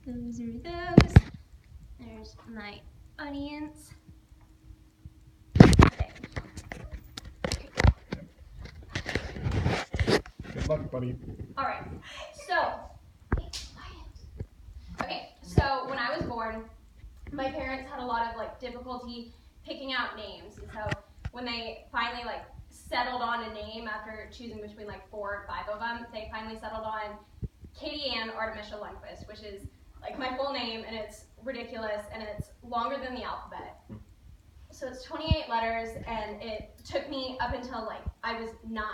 Those are those. There's my audience. Okay. Good luck, buddy. All right. So when I was born, my parents had a lot of difficulty picking out names, and so when they finally settled on a name after choosing between 4 or 5 of them, they finally settled on Katianne Lundquist, which is my full name, and it's ridiculous, and it's longer than the alphabet. So it's 28 letters, and it took me up until I was 9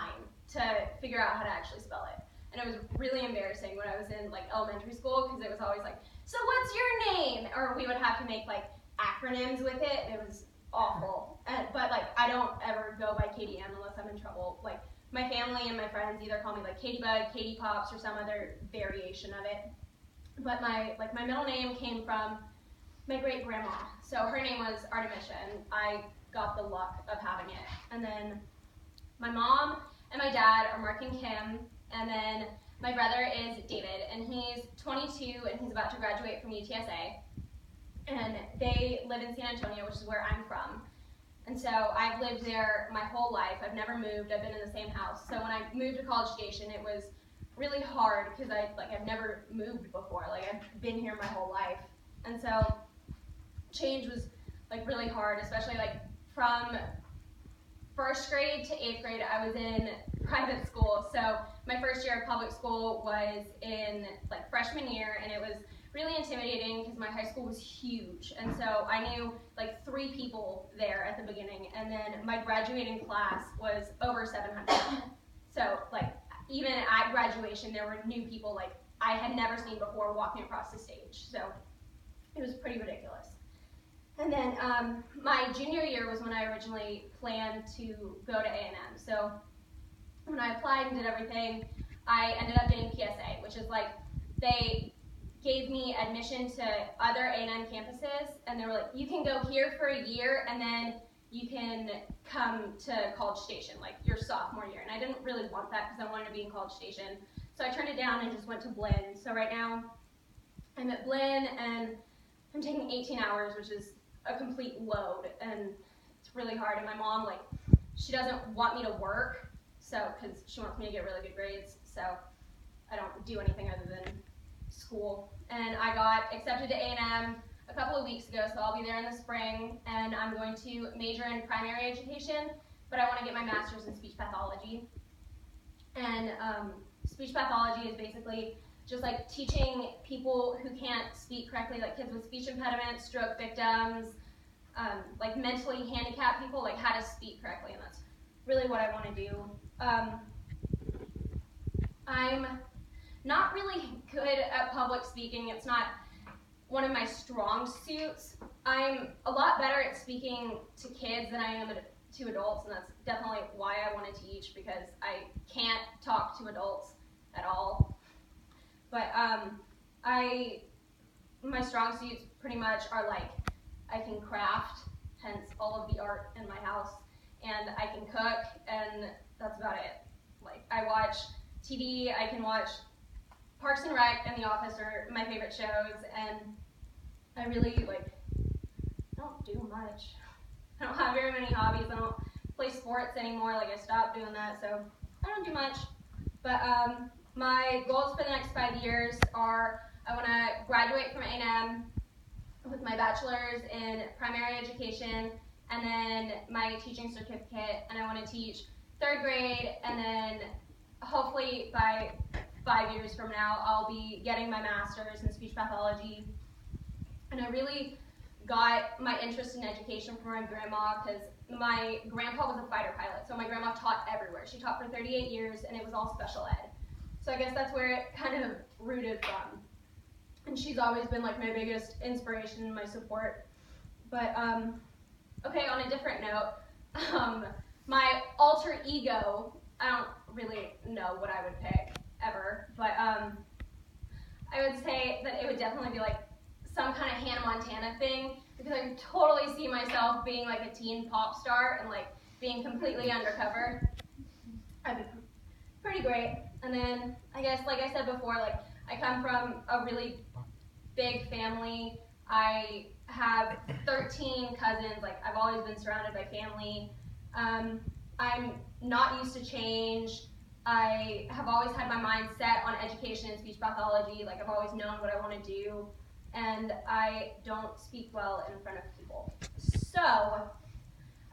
to figure out how to actually spell it. And it was really embarrassing when I was in elementary school, because it was always so what's your name? Or we would have to make acronyms with it, and it was awful. But I don't ever go by Katianne unless I'm in trouble. My family and my friends either call me Katie Bug, Katie Pops, or some other variation of it. But my middle name came from my great grandma. So her name was Artemisia, and I got the luck of having it. And then my mom and my dad are Mark and Kim, and then my brother is David, and he's 22, and he's about to graduate from UTSA. And they live in San Antonio, which is where I'm from. And so I've lived there my whole life. I've never moved. I've been in the same house. So when I moved to College Station, it was really hard because I've never moved before. I've been here my whole life. And so change was really hard, especially from 1st grade to 8th grade, I was in private school. So my first year of public school was in freshman year, and it was really intimidating because my high school was huge. And so I knew 3 people there at the beginning, and then my graduating class was over 700. So even at graduation, there were new people I had never seen before walking across the stage. So it was pretty ridiculous. And then my junior year was when I originally planned to go to A&M. So when I applied and did everything, I ended up getting PSA, which is they gave me admission to other A&M campuses, and they were you can go here for a year, and then you can come to College Station, your sophomore year. And I didn't really want that because I wanted to be in College Station. So I turned it down and just went to Blinn. So right now I'm at Blinn, and I'm taking 18 hours, which is a complete load, and it's really hard. And my mom, she doesn't want me to work, because she wants me to get really good grades, so I don't do anything other than school. And I got accepted to A&M a couple of weeks ago, so I'll be there in the spring, and I'm going to major in primary education, but I want to get my master's in speech pathology. And speech pathology is basically just teaching people who can't speak correctly, kids with speech impediments, stroke victims, mentally handicapped people, how to speak correctly, and that's really what I want to do. I'm not really good at public speaking. It's not one of my strong suits. I'm a lot better at speaking to kids than I am to adults, and that's definitely why I want to teach, because I can't talk to adults at all. But my strong suits pretty much are I can craft, hence all of the art in my house, and I can cook, and that's about it. I watch TV, I can watch Parks and Rec and The Office are my favorite shows, and I really don't do much. I don't have very many hobbies. I don't play sports anymore. I stopped doing that, so I don't do much. But my goals for the next 5 years are I want to graduate from A&M with my bachelor's in primary education, and then my teaching certificate, and I want to teach 3rd grade, and then hopefully by 5 years from now I'll be getting my master's in speech pathology. And I really got my interest in education from my grandma, because my grandpa was a fighter pilot, so my grandma taught everywhere. She taught for 38 years, and it was all special ed. So I guess that's where it kind of rooted from. And she's always been my biggest inspiration and my support. But okay, on a different note, my alter ego, I don't really know what I would pick ever, but I would say that it would definitely be some kind of Hannah Montana thing, because I can totally see myself being a teen pop star and being completely undercover. That'd be pretty great. And then I guess, like I said before, I come from a really big family. I have 13 cousins. Like, I've always been surrounded by family. I'm not used to change. I have always had my mind set on education and speech pathology. Like, I've always known what I want to do, and I don't speak well in front of people. So,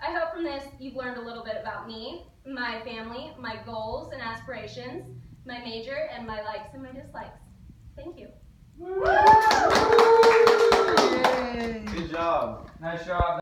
I hope from this you've learned a little bit about me, my family, my goals and aspirations, my major, and my likes and my dislikes. Thank you. Good job. Nice job.